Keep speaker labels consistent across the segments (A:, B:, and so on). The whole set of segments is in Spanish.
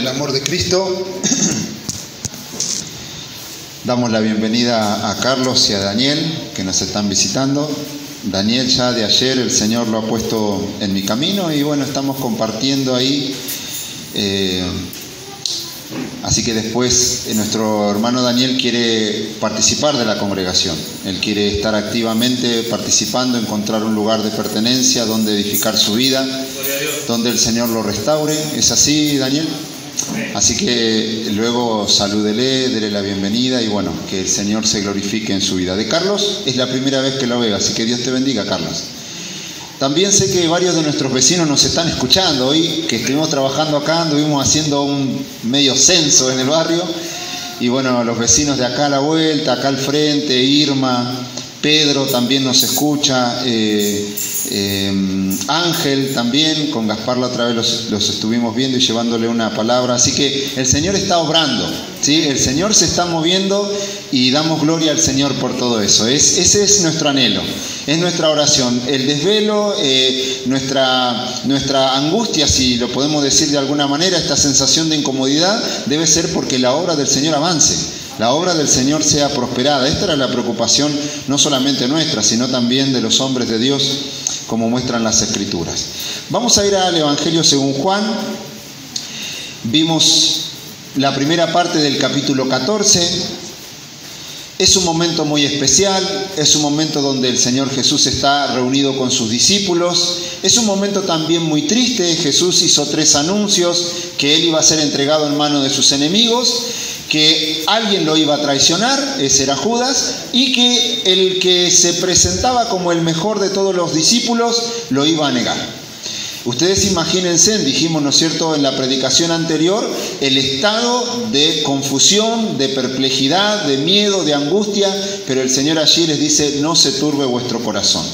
A: el amor de Cristo, damos la bienvenida a Carlos y a Daniel, que nos están visitando. Daniel ya de ayer el Señor lo ha puesto en mi camino y bueno, estamos compartiendo ahí. Así que después nuestro hermano Daniel quiere participar de la congregación. Él quiere estar activamente participando, encontrar un lugar de pertenencia donde edificar su vida, donde el Señor lo restaure. ¿Es así, Daniel? Así que luego salúdele, dele la bienvenida y bueno, que el Señor se glorifique en su vida. De Carlos es la primera vez que lo veo, así que Dios te bendiga, Carlos. También sé que varios de nuestros vecinos nos están escuchando hoy, que estuvimos trabajando acá, anduvimos haciendo un medio censo en el barrio y bueno, los vecinos de acá a la vuelta, acá al frente, Irma, Pedro también nos escucha, Ángel también, con Gaspar la otra vez los estuvimos viendo y llevándole una palabra, así que el Señor está obrando, ¿sí? El Señor se está moviendo y damos gloria al Señor por todo eso. Ese es nuestro anhelo, es nuestra oración, el desvelo, nuestra angustia, si lo podemos decir de alguna manera, esta sensación de incomodidad debe ser porque la obra del Señor avance. La obra del Señor sea prosperada. Esta era la preocupación no solamente nuestra, sino también de los hombres de Dios, como muestran las Escrituras. Vamos a ir al Evangelio según Juan. Vimos la primera parte del capítulo 14. Es un momento muy especial, es un momento donde el Señor Jesús está reunido con sus discípulos. Es un momento también muy triste. Jesús hizo 3 anuncios, que Él iba a ser entregado en manos de sus enemigos, que alguien lo iba a traicionar, ese era Judas, y que el que se presentaba como el mejor de todos los discípulos lo iba a negar. Ustedes imagínense, dijimos, ¿no es cierto?, en la predicación anterior, el estado de confusión, de perplejidad, de miedo, de angustia, pero el Señor allí les dice, no se turbe vuestro corazón.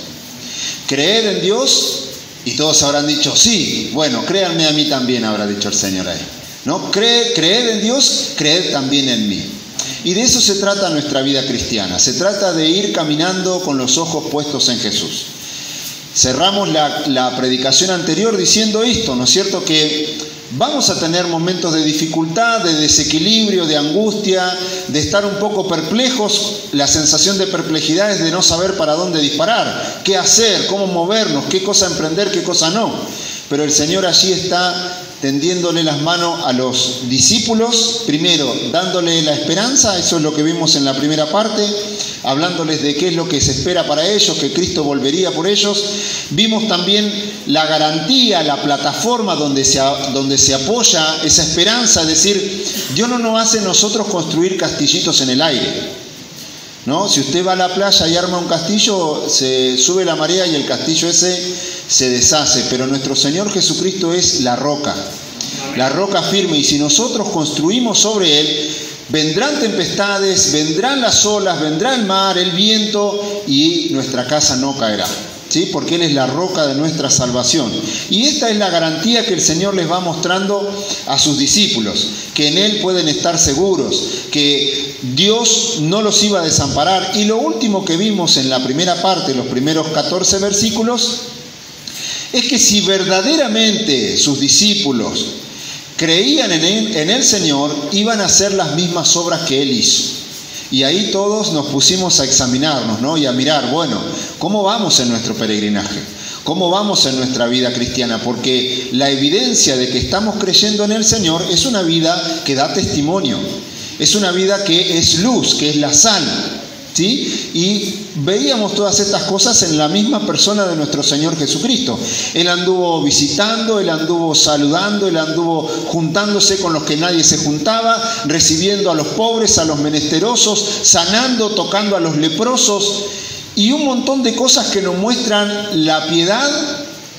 A: Creed en Dios, y todos habrán dicho, sí, bueno, créanme a mí también, habrá dicho el Señor ahí. ¿No? Creed en Dios, creed también en mí. Y de eso se trata nuestra vida cristiana. Se trata de ir caminando con los ojos puestos en Jesús. Cerramos la predicación anterior diciendo esto, ¿no es cierto? Que vamos a tener momentos de dificultad, de desequilibrio, de angustia, de estar un poco perplejos. La sensación de perplejidad es de no saber para dónde disparar, qué hacer, cómo movernos, qué cosa emprender, qué cosa no. Pero el Señor allí está tendiéndole las manos a los discípulos, primero dándole la esperanza, eso es lo que vimos en la primera parte, hablándoles de qué es lo que se espera para ellos, que Cristo volvería por ellos. Vimos también la garantía, la plataforma donde se apoya esa esperanza, es decir, Dios no nos hace nosotros construir castillitos en el aire, ¿no? Si usted va a la playa y arma un castillo, se sube la marea y el castillo ese se deshace, pero nuestro Señor Jesucristo es la roca firme, y si nosotros construimos sobre Él, vendrán tempestades, vendrán las olas, vendrá el mar, el viento, y nuestra casa no caerá, ¿sí? Porque Él es la roca de nuestra salvación. Y esta es la garantía que el Señor les va mostrando a sus discípulos, que en Él pueden estar seguros, que Dios no los iba a desamparar. Y lo último que vimos en la primera parte, los primeros 14 versículos, es que si verdaderamente sus discípulos creían en el Señor, iban a hacer las mismas obras que Él hizo. Y ahí todos nos pusimos a examinarnos, ¿no? Y a mirar, bueno, ¿cómo vamos en nuestro peregrinaje? ¿Cómo vamos en nuestra vida cristiana? Porque la evidencia de que estamos creyendo en el Señor es una vida que da testimonio. Es una vida que es luz, que es la sal, ¿sí? Y veíamos todas estas cosas en la misma persona de nuestro Señor Jesucristo. Él anduvo visitando, Él anduvo saludando, Él anduvo juntándose con los que nadie se juntaba, recibiendo a los pobres, a los menesterosos, sanando, tocando a los leprosos, y un montón de cosas que nos muestran la piedad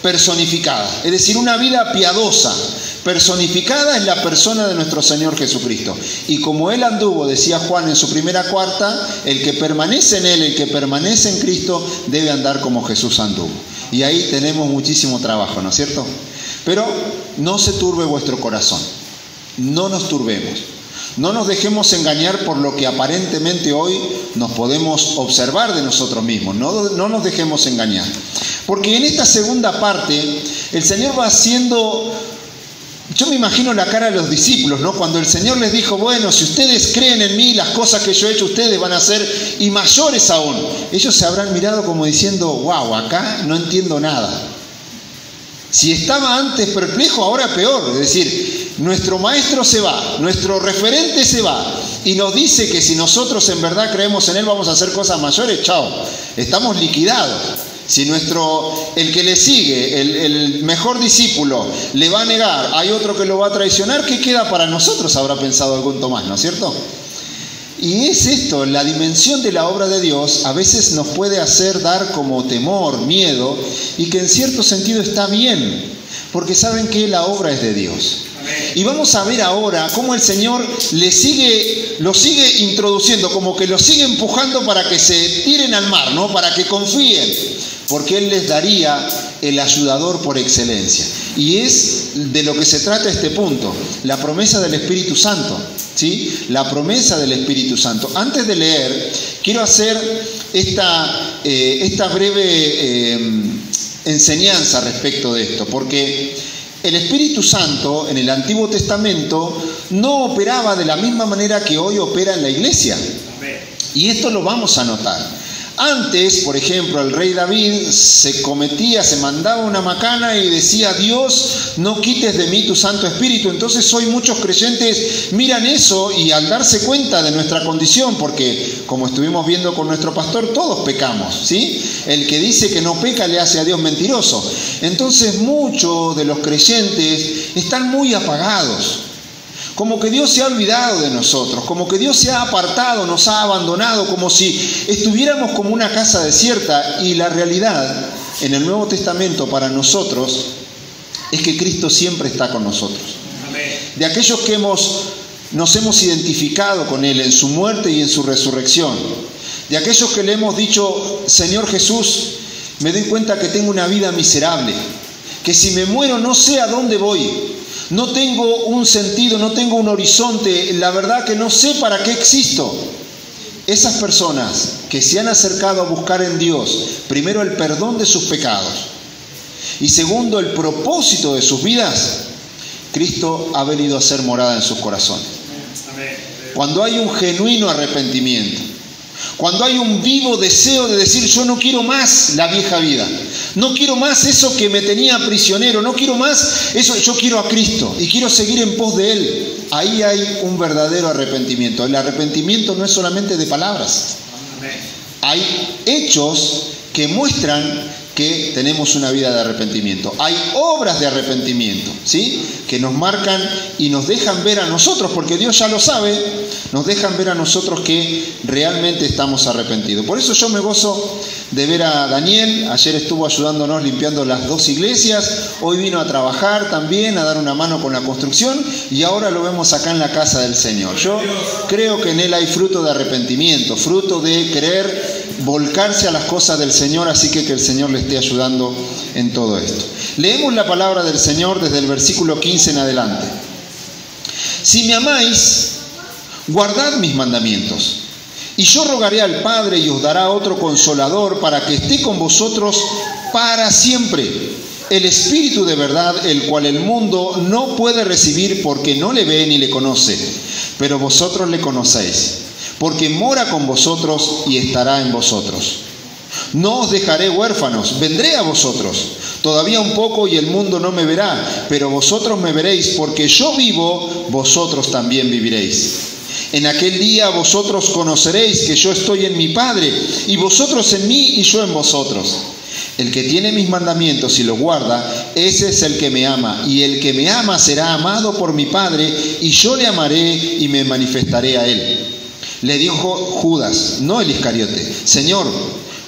A: personificada, es decir, una vida piadosa. Personificada es la persona de nuestro Señor Jesucristo. Y como Él anduvo, decía Juan en su primera carta, el que permanece en Él, el que permanece en Cristo, debe andar como Jesús anduvo. Y ahí tenemos muchísimo trabajo, ¿no es cierto? Pero no se turbe vuestro corazón. No nos turbemos. No nos dejemos engañar por lo que aparentemente hoy nos podemos observar de nosotros mismos. No nos dejemos engañar. Porque en esta segunda parte, el Señor va haciendo Yo me imagino la cara de los discípulos, ¿no? Cuando el Señor les dijo, bueno, si ustedes creen en mí, las cosas que yo he hecho, ustedes van a hacer y mayores aún. Ellos se habrán mirado como diciendo, wow, acá no entiendo nada. Si estaba antes perplejo, ahora peor. Es decir, nuestro maestro se va, nuestro referente se va y nos dice que si nosotros en verdad creemos en él vamos a hacer cosas mayores, chao, estamos liquidados. Si el que le sigue, el mejor discípulo, le va a negar, hay otro que lo va a traicionar, ¿qué queda para nosotros? Habrá pensado algún Tomás, ¿no es cierto? Y es esto, la dimensión de la obra de Dios a veces nos puede hacer dar como temor, miedo, y que en cierto sentido está bien, porque saben que la obra es de Dios. Y vamos a ver ahora cómo el Señor lo sigue introduciendo, como que lo sigue empujando para que se tiren al mar, ¿no? Para que confíen, porque Él les daría el ayudador por excelencia. Y es de lo que se trata este punto, la promesa del Espíritu Santo, ¿sí? La promesa del Espíritu Santo. Antes de leer, quiero hacer esta breve enseñanza respecto de esto, porque el Espíritu Santo en el Antiguo Testamento no operaba de la misma manera que hoy opera en la iglesia. Y esto lo vamos a notar. Antes, por ejemplo, el rey David se mandaba una macana y decía, Dios, no quites de mí tu Santo Espíritu. Entonces hoy muchos creyentes miran eso y al darse cuenta de nuestra condición, porque como estuvimos viendo con nuestro pastor, todos pecamos, ¿sí? El que dice que no peca le hace a Dios mentiroso. Entonces muchos de los creyentes están muy apagados. Como que Dios se ha olvidado de nosotros, como que Dios se ha apartado, nos ha abandonado, como si estuviéramos como una casa desierta. Y la realidad en el Nuevo Testamento para nosotros es que Cristo siempre está con nosotros. De aquellos que nos hemos identificado con Él en su muerte y en su resurrección, de aquellos que le hemos dicho, Señor Jesús, me doy cuenta que tengo una vida miserable, que si me muero no sé a dónde voy. No tengo un sentido, no tengo un horizonte, la verdad que no sé para qué existo. Esas personas que se han acercado a buscar en Dios, primero el perdón de sus pecados y segundo el propósito de sus vidas, Cristo ha venido a ser morada en sus corazones. Cuando hay un genuino arrepentimiento, cuando hay un vivo deseo de decir, yo no quiero más la vieja vida, no quiero más eso que me tenía prisionero, no quiero más eso, yo quiero a Cristo y quiero seguir en pos de Él. Ahí hay un verdadero arrepentimiento. El arrepentimiento no es solamente de palabras. Hay hechos que muestran que tenemos una vida de arrepentimiento. Hay obras de arrepentimiento, ¿sí? Que nos marcan y nos dejan ver a nosotros, porque Dios ya lo sabe, nos dejan ver a nosotros que realmente estamos arrepentidos. Por eso yo me gozo de ver a Daniel. Ayer estuvo ayudándonos limpiando las 2 iglesias, hoy vino a trabajar también, a dar una mano con la construcción y ahora lo vemos acá en la casa del Señor. Yo creo que en él hay fruto de arrepentimiento, fruto de querer volcarse a las cosas del Señor, así que el Señor le esté ayudando en todo esto. Leemos la palabra del Señor desde el versículo 15 en adelante. Si me amáis, guardad mis mandamientos, y yo rogaré al Padre y os dará otro consolador para que esté con vosotros para siempre, el Espíritu de verdad, el cual el mundo no puede recibir porque no le ve ni le conoce, pero vosotros le conocéis, porque mora con vosotros y estará en vosotros. No os dejaré huérfanos, vendré a vosotros. Todavía un poco y el mundo no me verá, pero vosotros me veréis, porque yo vivo, vosotros también viviréis. En aquel día vosotros conoceréis que yo estoy en mi Padre, y vosotros en mí y yo en vosotros. El que tiene mis mandamientos y los guarda, ese es el que me ama, y el que me ama será amado por mi Padre, y yo le amaré y me manifestaré a él. Le dijo Judas, no el Iscariote, Señor,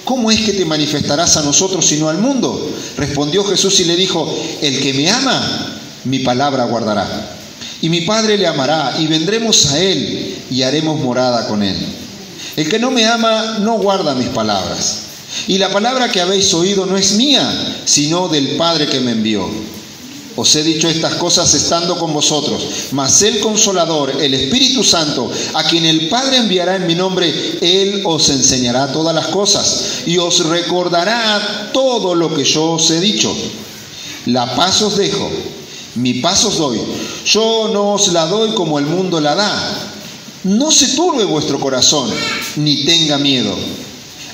A: ¿cómo es que te manifestarás a nosotros y no al mundo? Respondió Jesús y le dijo, el que me ama, mi palabra guardará. Y mi Padre le amará, y vendremos a él, y haremos morada con él. El que no me ama, no guarda mis palabras. Y la palabra que habéis oído no es mía, sino del Padre que me envió. Os he dicho estas cosas estando con vosotros, mas el Consolador, el Espíritu Santo, a quien el Padre enviará en mi nombre, Él os enseñará todas las cosas y os recordará todo lo que yo os he dicho. La paz os dejo, mi paz os doy, yo no os la doy como el mundo la da. No se turbe vuestro corazón, ni tenga miedo.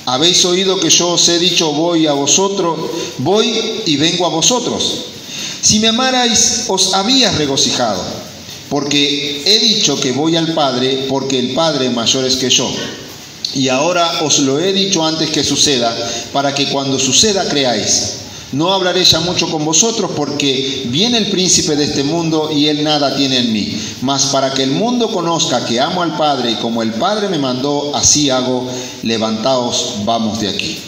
A: Habéis oído que yo os he dicho, voy y vengo a vosotros. Si me amarais, os habíais regocijado, porque he dicho que voy al Padre, porque el Padre mayor es que yo. Y ahora os lo he dicho antes que suceda, para que cuando suceda creáis. No hablaré ya mucho con vosotros, porque viene el príncipe de este mundo y él nada tiene en mí. Mas para que el mundo conozca que amo al Padre, y como el Padre me mandó, así hago, levantaos, vamos de aquí.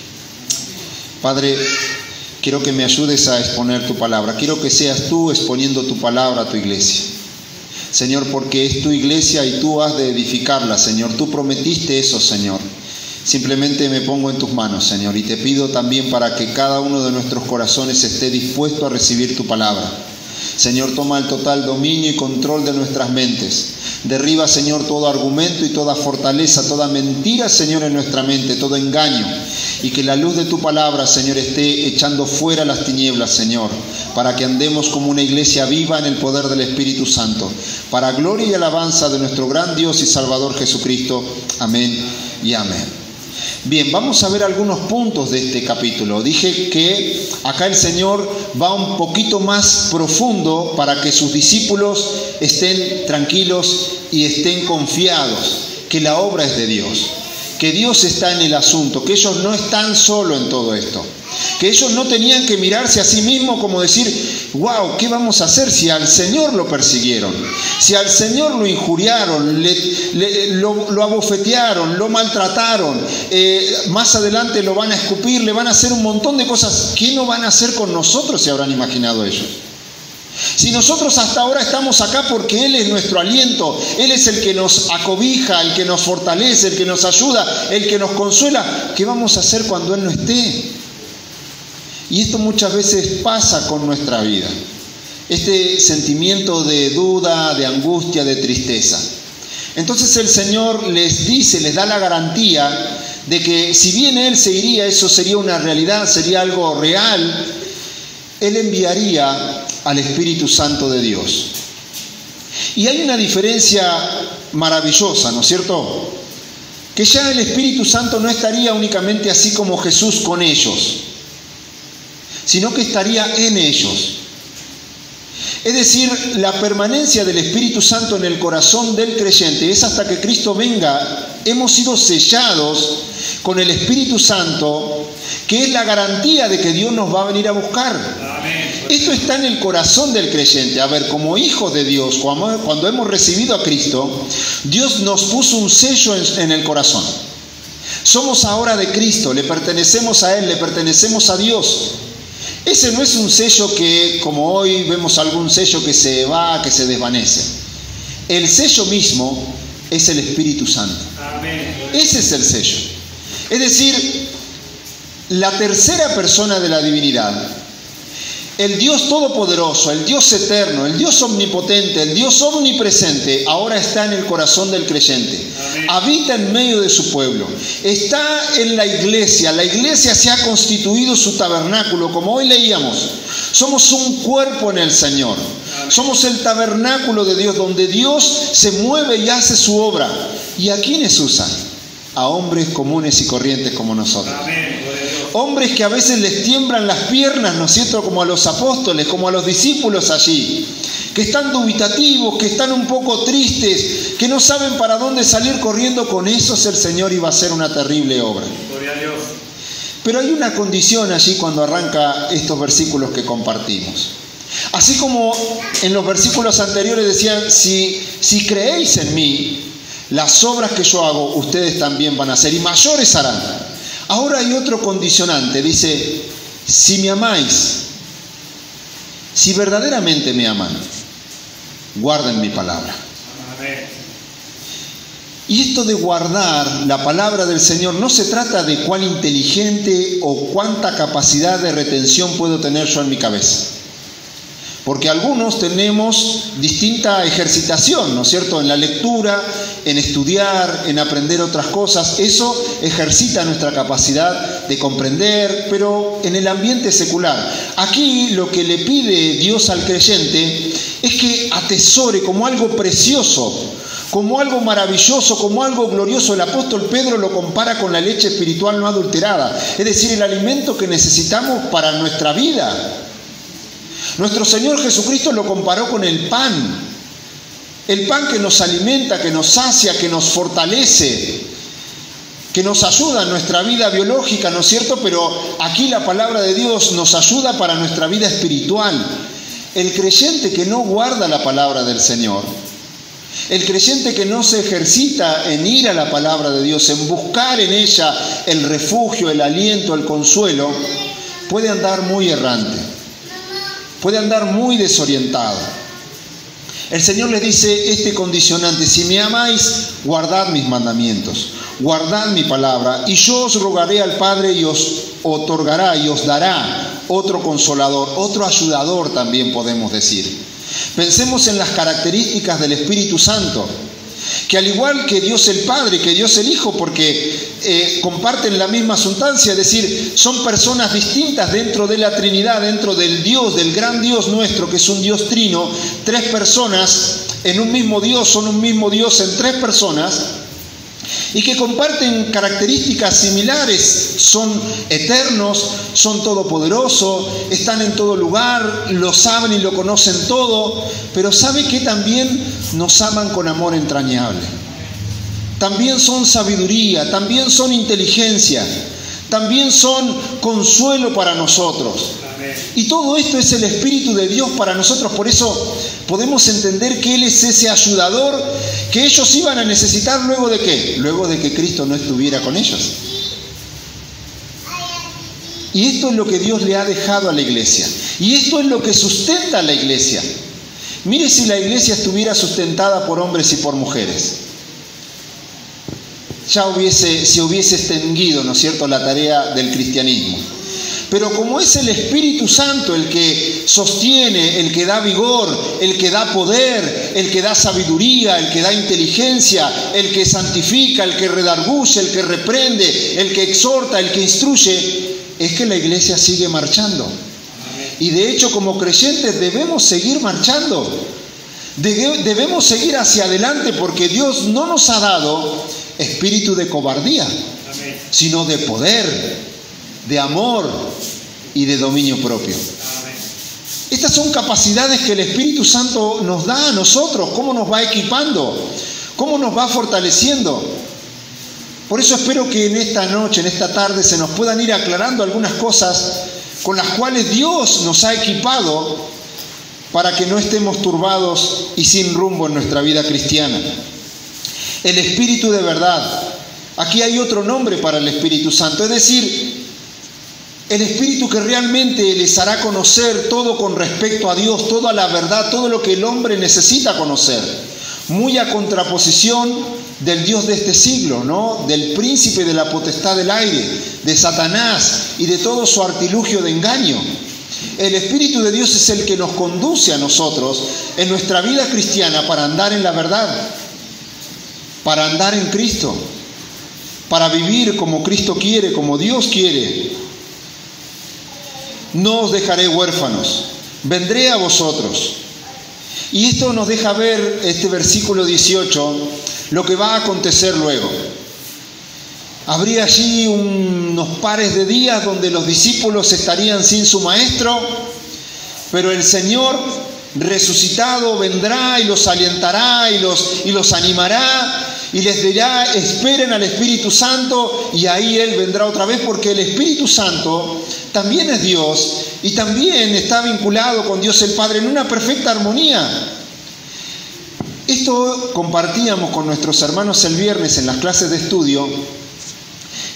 A: Padre, quiero que me ayudes a exponer tu palabra. Quiero que seas tú exponiendo tu palabra a tu iglesia. Señor, porque es tu iglesia y tú has de edificarla, Señor. Tú prometiste eso, Señor. Simplemente me pongo en tus manos, Señor, y te pido también para que cada uno de nuestros corazones esté dispuesto a recibir tu palabra. Señor, toma el total dominio y control de nuestras mentes. Derriba, Señor, todo argumento y toda fortaleza, toda mentira, Señor, en nuestra mente, todo engaño. Y que la luz de tu palabra, Señor, esté echando fuera las tinieblas, Señor, para que andemos como una iglesia viva en el poder del Espíritu Santo, para gloria y alabanza de nuestro gran Dios y Salvador Jesucristo. Amén y amén. Bien, vamos a ver algunos puntos de este capítulo. Dije que acá el Señor va un poquito más profundo para que sus discípulos estén tranquilos y estén confiados, que la obra es de Dios, que Dios está en el asunto, que ellos no están solos en todo esto, que ellos no tenían que mirarse a sí mismos como decir, wow, ¿qué vamos a hacer si al Señor lo persiguieron? Si al Señor lo injuriaron, lo abofetearon, lo maltrataron, más adelante lo van a escupir, le van a hacer un montón de cosas. ¿Qué no van a hacer con nosotros, se habrán imaginado ellos? Si nosotros hasta ahora estamos acá porque Él es nuestro aliento, Él es el que nos acobija, el que nos fortalece, el que nos ayuda, el que nos consuela, ¿qué vamos a hacer cuando Él no esté? Y esto muchas veces pasa con nuestra vida. Este sentimiento de duda, de angustia, de tristeza. Entonces el Señor les dice, les da la garantía de que si bien Él se iría, eso sería una realidad, sería algo real. Él enviaría al Espíritu Santo de Dios. Y hay una diferencia maravillosa, ¿no es cierto? Que ya el Espíritu Santo no estaría únicamente así como Jesús con ellos, sino que estaría en ellos. Es decir, la permanencia del Espíritu Santo en el corazón del creyente es hasta que Cristo venga. Hemos sido sellados con el Espíritu Santo, que es la garantía de que Dios nos va a venir a buscar. Amén. Esto está en el corazón del creyente. A ver, como hijos de Dios, cuando hemos recibido a Cristo, Dios nos puso un sello en el corazón. Somos ahora de Cristo, le pertenecemos a Él, le pertenecemos a Dios. Ese no es un sello que, como hoy vemos algún sello que se va, que se desvanece. El sello mismo es el Espíritu Santo. Amén. Ese es el sello. Es decir, la tercera persona de la divinidad, el Dios todopoderoso, el Dios eterno, el Dios omnipotente, el Dios omnipresente, ahora está en el corazón del creyente. Amén. Habita en medio de su pueblo. Está en la iglesia. La iglesia se ha constituido su tabernáculo, como hoy leíamos. Somos un cuerpo en el Señor. Amén. Somos el tabernáculo de Dios, donde Dios se mueve y hace su obra. ¿Y a quiénes usa? A hombres comunes y corrientes como nosotros. Amén. Hombres que a veces les tiemblan las piernas, ¿no es cierto?, como a los apóstoles, como a los discípulos allí, que están dubitativos, que están un poco tristes, que no saben para dónde salir corriendo. Con esos el Señor iba a hacer una terrible obra. Gloria a Dios. Pero hay una condición allí cuando arranca estos versículos que compartimos. Así como en los versículos anteriores decían, si creéis en mí, las obras que yo hago, ustedes también van a hacer, y mayores harán. Ahora hay otro condicionante, dice, si me amáis, si verdaderamente me aman, guarden mi palabra. Amén. Y esto de guardar la palabra del Señor no se trata de cuán inteligente o cuánta capacidad de retención puedo tener yo en mi cabeza. Porque algunos tenemos distinta ejercitación, ¿no es cierto?, en la lectura, en estudiar, en aprender otras cosas. Eso ejercita nuestra capacidad de comprender, pero en el ambiente secular. Aquí lo que le pide Dios al creyente es que atesore como algo precioso, como algo maravilloso, como algo glorioso. El apóstol Pedro lo compara con la leche espiritual no adulterada, es decir, el alimento que necesitamos para nuestra vida. Nuestro Señor Jesucristo lo comparó con el pan que nos alimenta, que nos sacia, que nos fortalece, que nos ayuda en nuestra vida biológica, ¿no es cierto? Pero aquí la palabra de Dios nos ayuda para nuestra vida espiritual. El creyente que no guarda la palabra del Señor, el creyente que no se ejercita en ir a la palabra de Dios, en buscar en ella el refugio, el aliento, el consuelo, puede andar muy errante, puede andar muy desorientado. El Señor les dice este condicionante: si me amáis, guardad mis mandamientos, guardad mi palabra, y yo os rogaré al Padre y os otorgará y os dará otro consolador, otro ayudador también podemos decir. Pensemos en las características del Espíritu Santo, que al igual que Dios el Padre, que Dios el Hijo, porque comparten la misma sustancia, es decir, son personas distintas dentro de la Trinidad, dentro del Dios, del gran Dios nuestro, que es un Dios trino, tres personas en un mismo Dios, son un mismo Dios en tres personas, y que comparten características similares, son eternos, son todopoderosos, están en todo lugar, lo saben y lo conocen todo, pero sabe que también nos aman con amor entrañable. También son sabiduría, también son inteligencia, también son consuelo para nosotros. Y todo esto es el Espíritu de Dios para nosotros. Por eso podemos entender que Él es ese ayudador que ellos iban a necesitar luego de ¿qué? Luego de que Cristo no estuviera con ellos. Y esto es lo que Dios le ha dejado a la iglesia. Y esto es lo que sustenta a la iglesia. Mire si la iglesia estuviera sustentada por hombres y por mujeres. Ya se hubiese extinguido, ¿no es cierto?, la tarea del cristianismo. Pero como es el Espíritu Santo el que sostiene, el que da vigor, el que da poder, el que da sabiduría, el que da inteligencia, el que santifica, el que redarguye, el que reprende, el que exhorta, el que instruye, es que la iglesia sigue marchando. Y de hecho, como creyentes debemos seguir marchando. Debemos seguir hacia adelante, porque Dios no nos ha dado espíritu de cobardía, sino de poder, de amor y de dominio propio. Estas son capacidades que el Espíritu Santo nos da a nosotros. ¿Cómo nos va equipando? ¿Cómo nos va fortaleciendo? Por eso espero que en esta noche, en esta tarde, se nos puedan ir aclarando algunas cosas con las cuales Dios nos ha equipado para que no estemos turbados y sin rumbo en nuestra vida cristiana. El Espíritu de verdad. Aquí hay otro nombre para el Espíritu Santo, es decir, el Espíritu que realmente les hará conocer todo con respecto a Dios, toda la verdad, todo lo que el hombre necesita conocer. Muy a contraposición del Dios de este siglo, ¿no? Del príncipe de la potestad del aire, de Satanás y de todo su artilugio de engaño. El Espíritu de Dios es el que nos conduce a nosotros en nuestra vida cristiana para andar en la verdad, para andar en Cristo, para vivir como Cristo quiere, como Dios quiere. No os dejaré huérfanos, vendré a vosotros. Y esto nos deja ver, este versículo 18, lo que va a acontecer luego. Habría allí unos pares de días donde los discípulos estarían sin su maestro, pero el Señor resucitado vendrá y los alientará y los animará y les dirá: esperen al Espíritu Santo, y ahí Él vendrá otra vez, porque el Espíritu Santo también es Dios y también está vinculado con Dios el Padre en una perfecta armonía. Esto compartíamos con nuestros hermanos el viernes en las clases de estudio,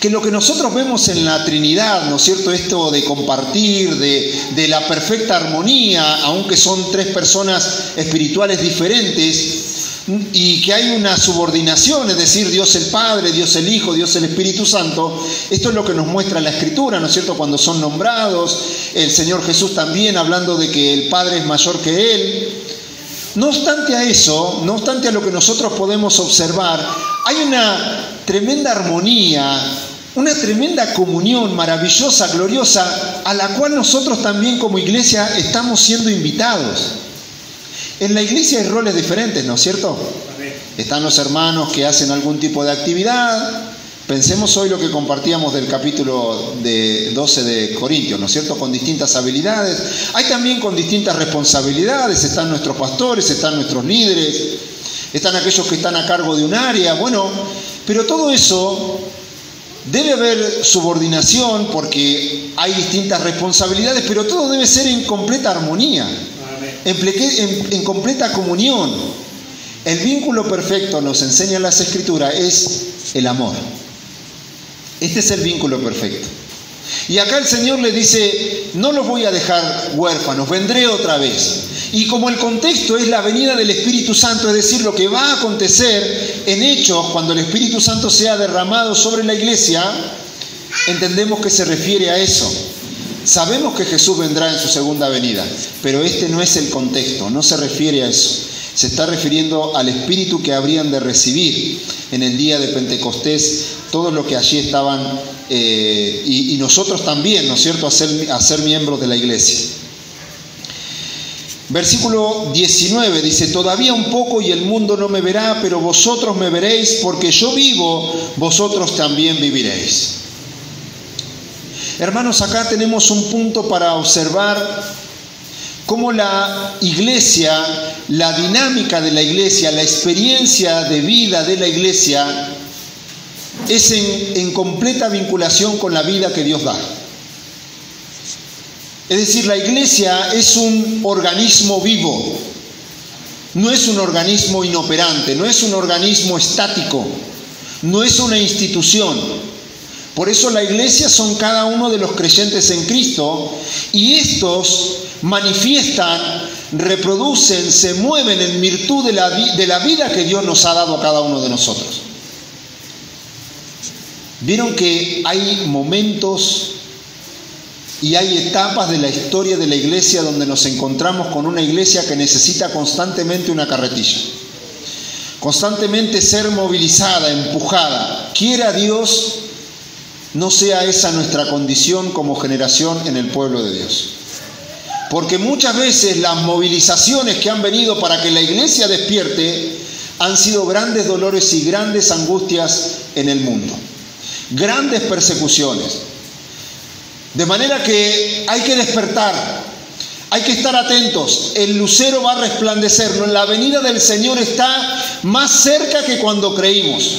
A: que lo que nosotros vemos en la Trinidad, ¿no es cierto?, esto de compartir, de la perfecta armonía, aunque son tres personas espirituales diferentes, y que hay una subordinación, es decir, Dios el Padre, Dios el Hijo, Dios el Espíritu Santo. Esto es lo que nos muestra la Escritura, ¿no es cierto?, cuando son nombrados, el Señor Jesús también hablando de que el Padre es mayor que Él. No obstante a eso, no obstante a lo que nosotros podemos observar, hay una tremenda armonía, una tremenda comunión maravillosa, gloriosa, a la cual nosotros también como iglesia estamos siendo invitados. En la iglesia hay roles diferentes, ¿no es cierto? Están los hermanos que hacen algún tipo de actividad. Pensemos hoy lo que compartíamos del capítulo 12 de Corintios, ¿no es cierto? Con distintas habilidades. Hay también con distintas responsabilidades. Están nuestros pastores, están nuestros líderes, están aquellos que están a cargo de un área. Bueno, pero todo eso debe haber subordinación porque hay distintas responsabilidades, pero todo debe ser en completa armonía, en completa comunión. El vínculo perfecto, nos enseña las Escrituras, es el amor. Este es el vínculo perfecto. Y acá el Señor le dice, no los voy a dejar huérfanos, vendré otra vez. Y como el contexto es la venida del Espíritu Santo, es decir, lo que va a acontecer en Hechos cuando el Espíritu Santo sea derramado sobre la iglesia, entendemos que se refiere a eso. Sabemos que Jesús vendrá en su segunda venida, pero este no es el contexto, no se refiere a eso. Se está refiriendo al Espíritu que habrían de recibir en el día de Pentecostés todos los que allí estaban y nosotros también, ¿no es cierto?, a ser miembros de la iglesia. Versículo 19 dice, todavía un poco y el mundo no me verá, pero vosotros me veréis, porque yo vivo, vosotros también viviréis. Hermanos, acá tenemos un punto para observar cómo la iglesia, la dinámica de la iglesia, la experiencia de vida de la iglesia es en completa vinculación con la vida que Dios da. Es decir, la iglesia es un organismo vivo, no es un organismo inoperante, no es un organismo estático, no es una institución. Por eso la iglesia son cada uno de los creyentes en Cristo y estos manifiestan, reproducen, se mueven en virtud de la vida que Dios nos ha dado a cada uno de nosotros. Vieron que hay momentos y hay etapas de la historia de la iglesia donde nos encontramos con una iglesia que necesita constantemente una carretilla, constantemente ser movilizada, empujada. Quiera Dios, no sea esa nuestra condición como generación en el pueblo de Dios. Porque muchas veces las movilizaciones que han venido para que la iglesia despierte han sido grandes dolores y grandes angustias en el mundo. Grandes persecuciones. De manera que hay que despertar, hay que estar atentos. El lucero va a resplandecer. La venida del Señor está más cerca que cuando creímos.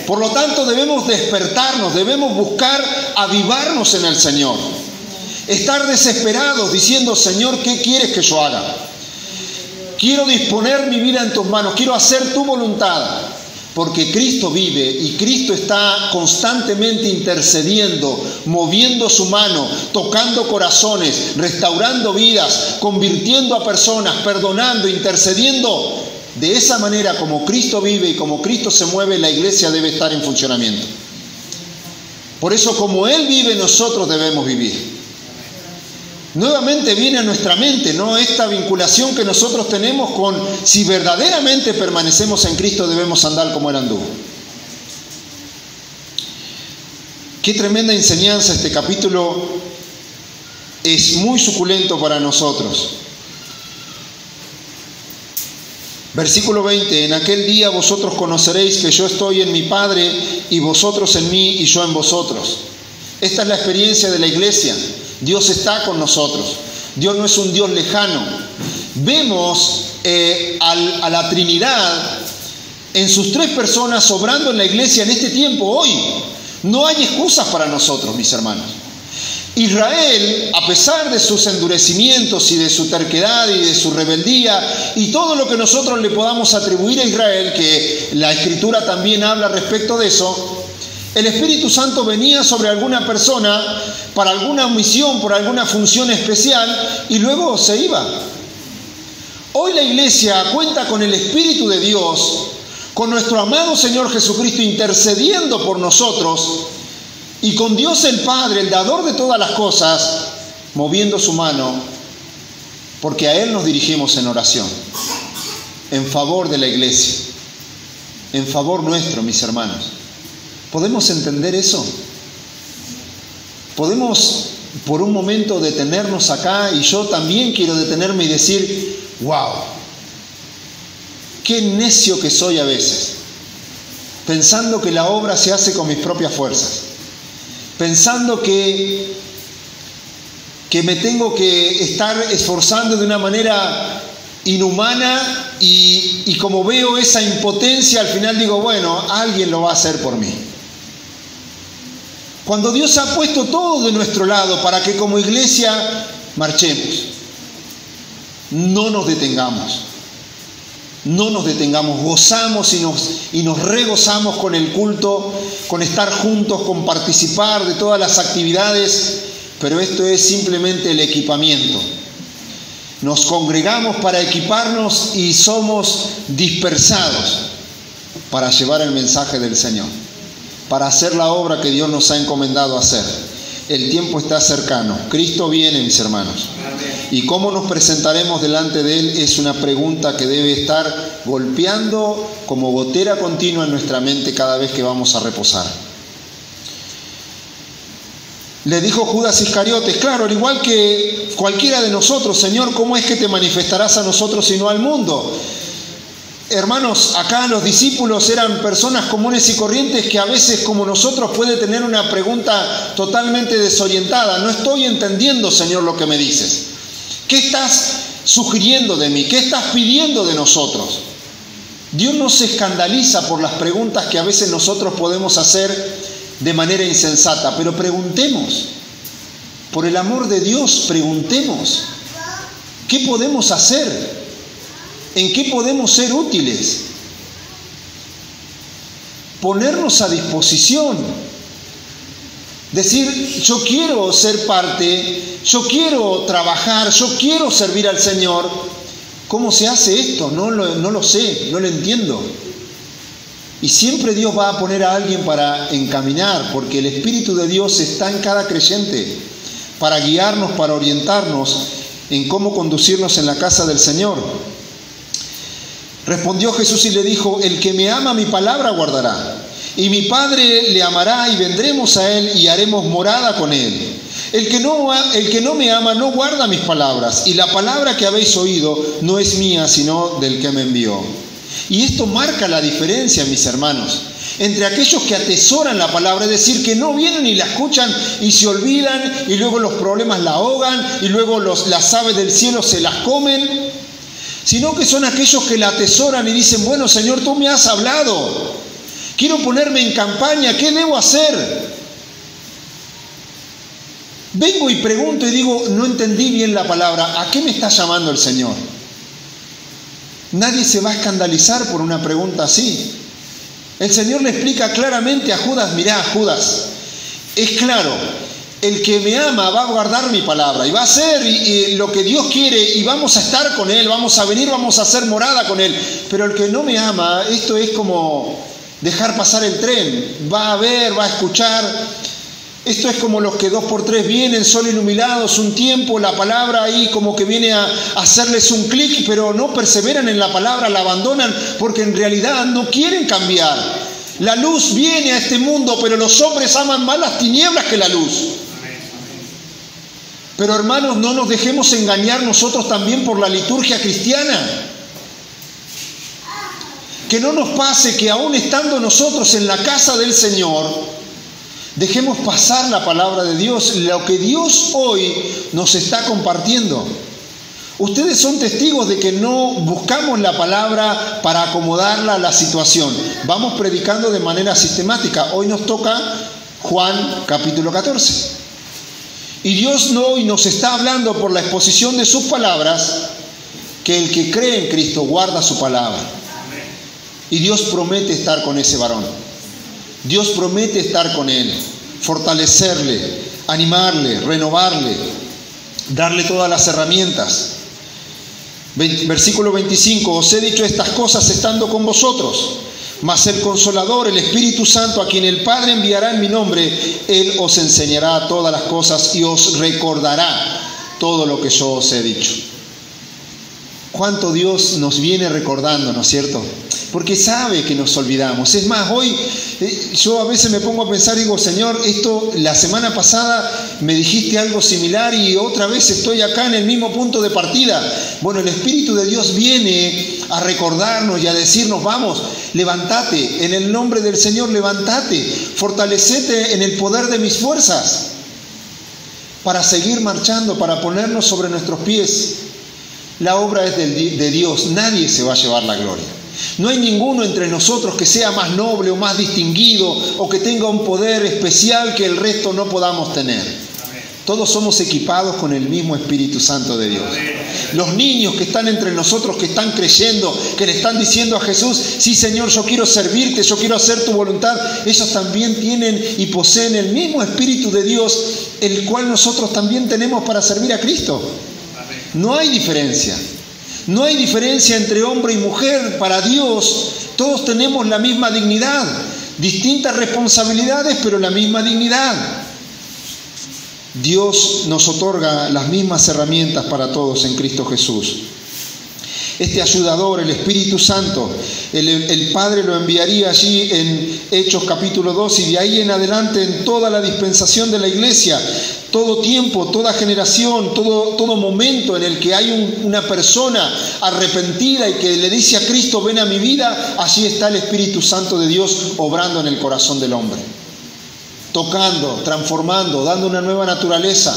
A: Por lo tanto, debemos despertarnos, debemos buscar avivarnos en el Señor. Estar desesperados diciendo, Señor, ¿qué quieres que yo haga? Quiero disponer mi vida en tus manos, quiero hacer tu voluntad. Porque Cristo vive y Cristo está constantemente intercediendo, moviendo su mano, tocando corazones, restaurando vidas, convirtiendo a personas, perdonando, intercediendo. De esa manera, como Cristo vive y como Cristo se mueve, la iglesia debe estar en funcionamiento. Por eso, como Él vive, nosotros debemos vivir. Nuevamente viene a nuestra mente, ¿no?, esta vinculación que nosotros tenemos con si verdaderamente permanecemos en Cristo, debemos andar como Él anduvo. Qué tremenda enseñanza este capítulo, es muy suculento para nosotros. Versículo 20, en aquel día vosotros conoceréis que yo estoy en mi Padre y vosotros en mí y yo en vosotros. Esta es la experiencia de la iglesia. Dios está con nosotros. Dios no es un Dios lejano. Vemos a la Trinidad en sus tres personas obrando en la iglesia en este tiempo hoy. No hay excusas para nosotros, mis hermanos. Israel, a pesar de sus endurecimientos y de su terquedad y de su rebeldía y todo lo que nosotros le podamos atribuir a Israel, que la Escritura también habla respecto de eso, el Espíritu Santo venía sobre alguna persona para alguna misión, por alguna función especial y luego se iba. Hoy la iglesia cuenta con el Espíritu de Dios, con nuestro amado Señor Jesucristo intercediendo por nosotros y con Dios el Padre, el dador de todas las cosas, moviendo su mano, porque a Él nos dirigimos en oración, en favor de la iglesia, en favor nuestro, mis hermanos. ¿Podemos entender eso? ¿Podemos por un momento detenernos acá? Y yo también quiero detenerme y decir, wow, qué necio que soy a veces, pensando que la obra se hace con mis propias fuerzas, pensando que me tengo que estar esforzando de una manera inhumana y como veo esa impotencia, al final digo, bueno, alguien lo va a hacer por mí. Cuando Dios ha puesto todo de nuestro lado para que como iglesia marchemos, no nos detengamos. No nos detengamos, gozamos y nos regozamos con el culto, con estar juntos, con participar de todas las actividades, pero esto es simplemente el equipamiento. Nos congregamos para equiparnos y somos dispersados para llevar el mensaje del Señor, para hacer la obra que Dios nos ha encomendado hacer. El tiempo está cercano, Cristo viene, mis hermanos. Y cómo nos presentaremos delante de Él es una pregunta que debe estar golpeando como gotera continua en nuestra mente cada vez que vamos a reposar. Le dijo Judas Iscariotes, claro, al igual que cualquiera de nosotros, Señor, ¿cómo es que te manifestarás a nosotros y no al mundo? Hermanos, acá los discípulos eran personas comunes y corrientes que a veces, como nosotros, puede tener una pregunta totalmente desorientada. No estoy entendiendo, Señor, lo que me dices. ¿Qué estás sugiriendo de mí? ¿Qué estás pidiendo de nosotros? Dios no se escandaliza por las preguntas que a veces nosotros podemos hacer de manera insensata, pero preguntemos. Por el amor de Dios, preguntemos. ¿Qué podemos hacer? ¿En qué podemos ser útiles? Ponernos a disposición. Decir, yo quiero ser parte, yo quiero trabajar, yo quiero servir al Señor. ¿Cómo se hace esto? No lo sé, no lo entiendo. Y siempre Dios va a poner a alguien para encaminar, porque el Espíritu de Dios está en cada creyente, para guiarnos, para orientarnos en cómo conducirnos en la casa del Señor. Respondió Jesús y le dijo, el que me ama mi palabra guardará, y mi Padre le amará y vendremos a él y haremos morada con él. El que no me ama no guarda mis palabras, y la palabra que habéis oído no es mía, sino del que me envió. Y esto marca la diferencia, mis hermanos, entre aquellos que atesoran la palabra, es decir, que no vienen y la escuchan y se olvidan, y luego los problemas la ahogan, y luego las aves del cielo se las comen, sino que son aquellos que la atesoran y dicen, bueno, Señor, tú me has hablado, quiero ponerme en campaña, ¿qué debo hacer? Vengo y pregunto y digo, no entendí bien la palabra, ¿a qué me está llamando el Señor? Nadie se va a escandalizar por una pregunta así. El Señor le explica claramente a Judas, mirá, Judas, es claro, el que me ama va a guardar mi palabra y va a hacer lo que Dios quiere y vamos a estar con Él, vamos a venir, vamos a hacer morada con Él. Pero el que no me ama, esto es como dejar pasar el tren, va a ver, va a escuchar. Esto es como los que 2x3 vienen, son iluminados un tiempo, la palabra ahí como que viene a hacerles un clic, pero no perseveran en la palabra, la abandonan porque en realidad no quieren cambiar. La luz viene a este mundo, pero los hombres aman más las tinieblas que la luz. Pero hermanos, no nos dejemos engañar nosotros también por la liturgia cristiana. Que no nos pase que aún estando nosotros en la casa del Señor, dejemos pasar la palabra de Dios, lo que Dios hoy nos está compartiendo. Ustedes son testigos de que no buscamos la palabra para acomodarla a la situación. Vamos predicando de manera sistemática. Hoy nos toca Juan capítulo 14. Y Dios hoy nos está hablando por la exposición de sus palabras que el que cree en Cristo guarda su palabra. Y Dios promete estar con ese varón. Dios promete estar con él, fortalecerle, animarle, renovarle, darle todas las herramientas. Versículo 25, os he dicho estas cosas estando con vosotros, mas el Consolador, el Espíritu Santo, a quien el Padre enviará en mi nombre, Él os enseñará todas las cosas y os recordará todo lo que yo os he dicho. Cuánto Dios nos viene recordando, ¿no es cierto? Porque sabe que nos olvidamos. Es más, hoy yo a veces me pongo a pensar y digo, Señor, esto la semana pasada me dijiste algo similar y otra vez estoy acá en el mismo punto de partida. Bueno, el Espíritu de Dios viene a recordarnos y a decirnos, vamos, levántate, en el nombre del Señor levántate, fortalecete en el poder de mis fuerzas, para seguir marchando, para ponernos sobre nuestros pies. La obra es de Dios, nadie se va a llevar la gloria. No hay ninguno entre nosotros que sea más noble o más distinguido o que tenga un poder especial que el resto no podamos tener. Todos somos equipados con el mismo Espíritu Santo de Dios. Los niños que están entre nosotros, que están creyendo, que le están diciendo a Jesús, sí Señor, yo quiero servirte, yo quiero hacer tu voluntad, ellos también tienen y poseen el mismo Espíritu de Dios, el cual nosotros también tenemos para servir a Cristo. No hay diferencia. No hay diferencia entre hombre y mujer. Para Dios todos tenemos la misma dignidad, distintas responsabilidades, pero la misma dignidad. Dios nos otorga las mismas herramientas para todos en Cristo Jesús. Este ayudador, el Espíritu Santo, el Padre lo enviaría allí en Hechos capítulo 2 y de ahí en adelante en toda la dispensación de la iglesia, todo tiempo, toda generación, todo momento en el que hay una persona arrepentida y que le dice a Cristo, ven a mi vida, allí está el Espíritu Santo de Dios obrando en el corazón del hombre, tocando, transformando, dando una nueva naturaleza.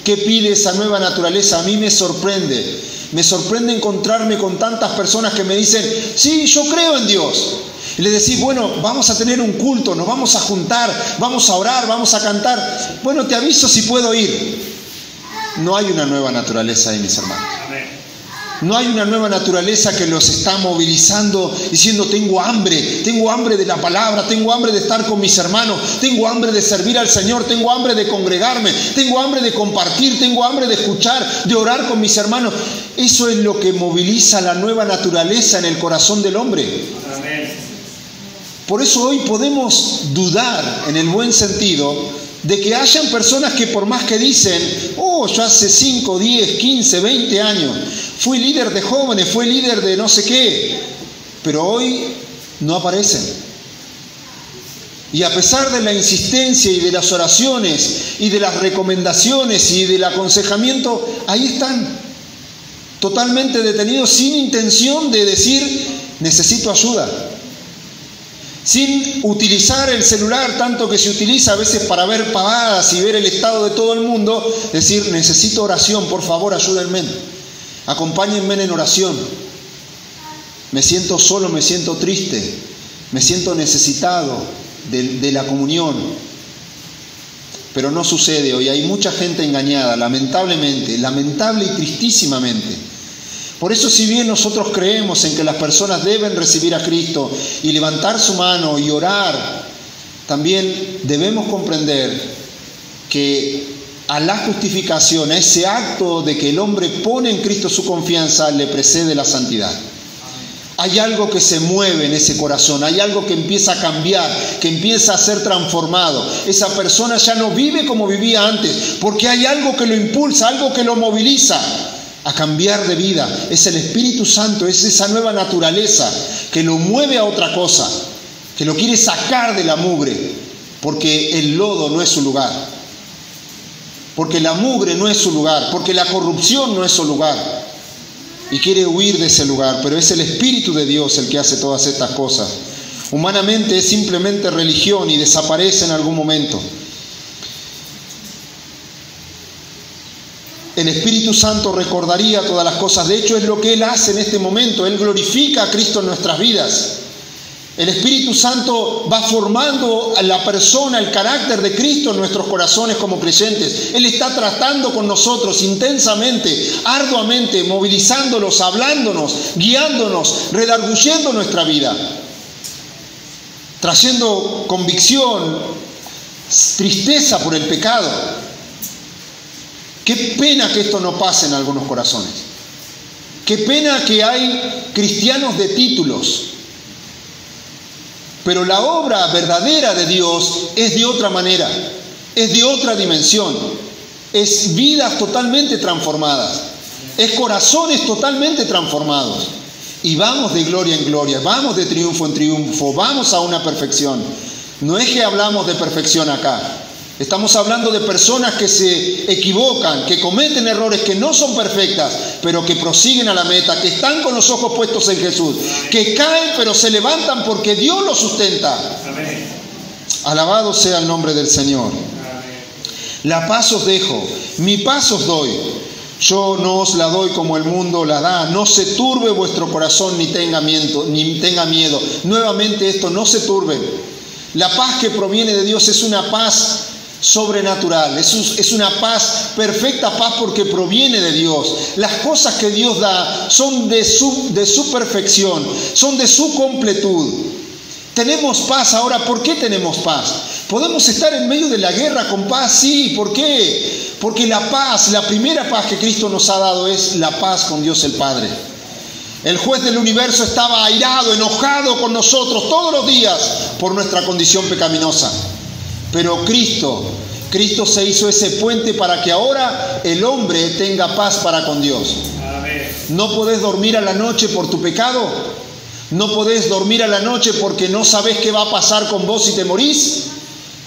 A: ¿Qué pide esa nueva naturaleza? A mí me sorprende encontrarme con tantas personas que me dicen, sí, yo creo en Dios. Y le decís, bueno, vamos a tener un culto, nos vamos a juntar, vamos a orar, vamos a cantar. Bueno, te aviso si puedo ir. No hay una nueva naturaleza ahí, mis hermanos. No hay una nueva naturaleza que los está movilizando, diciendo, tengo hambre de la palabra, tengo hambre de estar con mis hermanos, tengo hambre de servir al Señor, tengo hambre de congregarme, tengo hambre de compartir, tengo hambre de escuchar, de orar con mis hermanos. Eso es lo que moviliza la nueva naturaleza en el corazón del hombre. Amén. Por eso hoy podemos dudar, en el buen sentido, de que hayan personas que por más que dicen, oh, yo hace 5, 10, 15, 20 años fui líder de jóvenes, fui líder de no sé qué, pero hoy no aparecen. Y a pesar de la insistencia y de las oraciones y de las recomendaciones y del aconsejamiento, ahí están, totalmente detenidos, sin intención de decir, necesito ayuda. Sin utilizar el celular tanto que se utiliza a veces para ver pavadas y ver el estado de todo el mundo, decir, necesito oración, por favor, ayúdenme, acompáñenme en oración. Me siento solo, me siento triste, me siento necesitado de la comunión. Pero no sucede hoy, hay mucha gente engañada, lamentablemente, lamentable y tristísimamente. Por eso, si bien nosotros creemos en que las personas deben recibir a Cristo y levantar su mano y orar, también debemos comprender que a la justificación, a ese acto de que el hombre pone en Cristo su confianza, le precede la santidad. Hay algo que se mueve en ese corazón, hay algo que empieza a cambiar, que empieza a ser transformado. Esa persona ya no vive como vivía antes, porque hay algo que lo impulsa, algo que lo moviliza a cambiar de vida. Es el Espíritu Santo, es esa nueva naturaleza que lo mueve a otra cosa, que lo quiere sacar de la mugre, porque el lodo no es su lugar, porque la mugre no es su lugar, porque la corrupción no es su lugar, y quiere huir de ese lugar. Pero es el Espíritu de Dios el que hace todas estas cosas. Humanamente es simplemente religión y desaparece en algún momento. El Espíritu Santo recordaría todas las cosas. De hecho, es lo que Él hace en este momento. Él glorifica a Cristo en nuestras vidas. El Espíritu Santo va formando a la persona, el carácter de Cristo en nuestros corazones como creyentes. Él está tratando con nosotros intensamente, arduamente, movilizándolos, hablándonos, guiándonos, redarguyendo nuestra vida, trayendo convicción, tristeza por el pecado. Qué pena que esto no pase en algunos corazones. Qué pena que hay cristianos de títulos. Pero la obra verdadera de Dios es de otra manera, es de otra dimensión. Es vidas totalmente transformadas, es corazones totalmente transformados. Y vamos de gloria en gloria, vamos de triunfo en triunfo, vamos a una perfección. No es que hablamos de perfección acá. Estamos hablando de personas que se equivocan, que cometen errores, que no son perfectas, pero que prosiguen a la meta, que están con los ojos puestos en Jesús, que caen pero se levantan porque Dios los sustenta. Amén. Alabado sea el nombre del Señor. Amén. La paz os dejo, mi paz os doy. Yo no os la doy como el mundo la da. No se turbe vuestro corazón ni tenga miedo. Nuevamente esto, no se turbe. La paz que proviene de Dios es una paz sobrenatural, es una paz, perfecta paz porque proviene de Dios. Las cosas que Dios da son de su perfección, son de su completud. Tenemos paz ahora. ¿Por qué tenemos paz? ¿Podemos estar en medio de la guerra con paz? Sí. ¿Por qué? Porque la paz, la primera paz que Cristo nos ha dado es la paz con Dios el Padre. El juez del universo estaba airado, enojado con nosotros todos los días por nuestra condición pecaminosa. Pero Cristo se hizo ese puente para que ahora el hombre tenga paz para con Dios. Amén. ¿No podés dormir a la noche por tu pecado? ¿No podés dormir a la noche porque no sabés qué va a pasar con vos si te morís?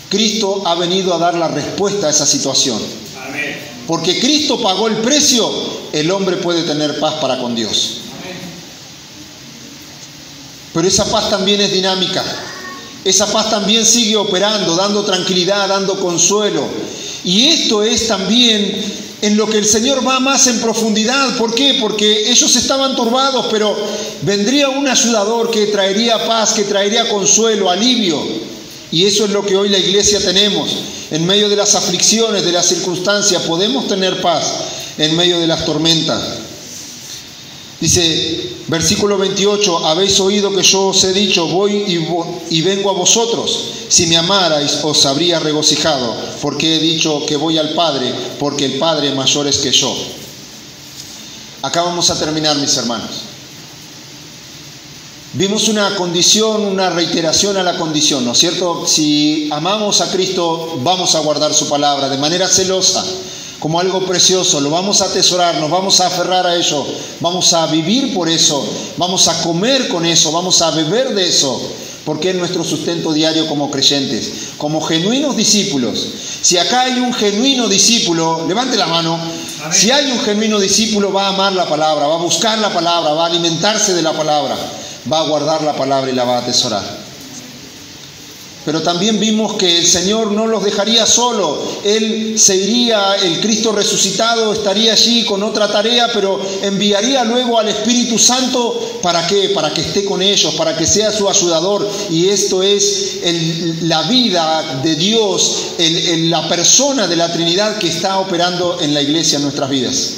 A: Cristo ha venido a dar la respuesta a esa situación. Amén. Porque Cristo pagó el precio, el hombre puede tener paz para con Dios. Amén. Pero esa paz también es dinámica. Esa paz también sigue operando, dando tranquilidad, dando consuelo. Y esto es también en lo que el Señor va más en profundidad. ¿Por qué? Porque ellos estaban turbados, pero vendría un ayudador que traería paz, que traería consuelo, alivio. Y eso es lo que hoy la iglesia tenemos. En medio de las aflicciones, de las circunstancias, podemos tener paz en medio de las tormentas. Dice, versículo 28, habéis oído que yo os he dicho, voy y vengo a vosotros. Si me amarais, os habría regocijado, porque he dicho que voy al Padre, porque el Padre mayor es que yo. Acá vamos a terminar, mis hermanos. Vimos una condición, una reiteración a la condición, ¿no es cierto? Si amamos a Cristo, vamos a guardar su palabra de manera celosa, como algo precioso, lo vamos a atesorar, nos vamos a aferrar a ello, vamos a vivir por eso, vamos a comer con eso, vamos a beber de eso, porque es nuestro sustento diario como creyentes, como genuinos discípulos. Si acá hay un genuino discípulo, levante la mano. Amén. Si hay un genuino discípulo, va a amar la palabra, va a buscar la palabra, va a alimentarse de la palabra, va a guardar la palabra y la va a atesorar. Pero también vimos que el Señor no los dejaría solo. Él se iría, el Cristo resucitado estaría allí con otra tarea, pero enviaría luego al Espíritu Santo. ¿Para qué? Para que esté con ellos, para que sea su ayudador. Y esto es la vida de Dios, la persona de la Trinidad que está operando en la iglesia, en nuestras vidas.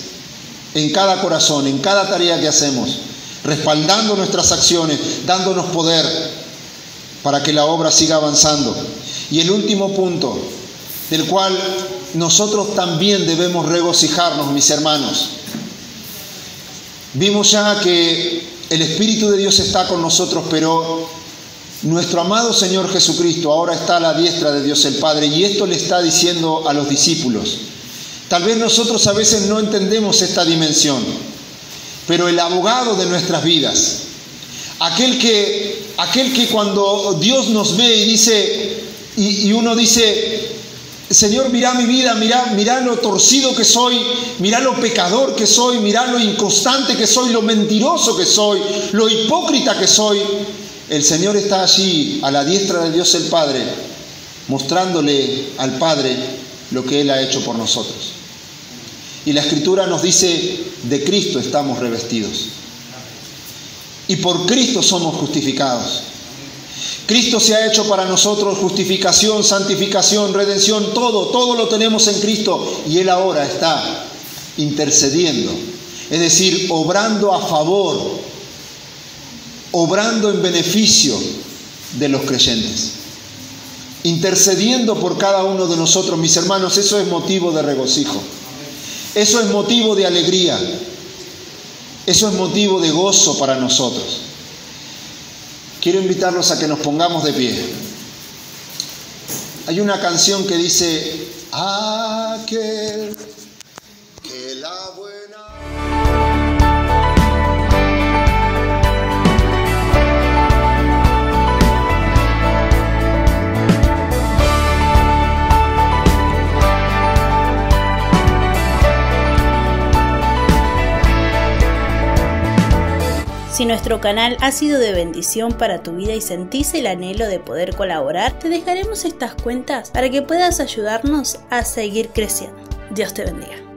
A: En cada corazón, en cada tarea que hacemos, respaldando nuestras acciones, dándonos poder para que la obra siga avanzando. Y el último punto, del cual nosotros también debemos regocijarnos, mis hermanos. Vimos ya que el Espíritu de Dios está con nosotros, pero nuestro amado Señor Jesucristo ahora está a la diestra de Dios el Padre, y esto le está diciendo a los discípulos. Tal vez nosotros a veces no entendemos esta dimensión, pero el abogado de nuestras vidas, aquel que cuando Dios nos ve y dice, y uno dice, Señor, mirá mi vida, mirá lo torcido que soy, mirá lo pecador que soy, mirá lo inconstante que soy, lo mentiroso que soy, lo hipócrita que soy. El Señor está allí a la diestra de Dios el Padre, mostrándole al Padre lo que Él ha hecho por nosotros. Y la Escritura nos dice, de Cristo estamos revestidos. Y por Cristo somos justificados. Cristo se ha hecho para nosotros justificación, santificación, redención, todo lo tenemos en Cristo. Y Él ahora está intercediendo, es decir, obrando a favor, obrando en beneficio de los creyentes, intercediendo por cada uno de nosotros, mis hermanos. Eso es motivo de regocijo, eso es motivo de alegría, eso es motivo de gozo para nosotros. Quiero invitarlos a que nos pongamos de pie. Hay una canción que dice, aquel que la buena...
B: Si nuestro canal ha sido de bendición para tu vida y sentís el anhelo de poder colaborar, te dejaremos estas cuentas para que puedas ayudarnos a seguir creciendo. Dios te bendiga.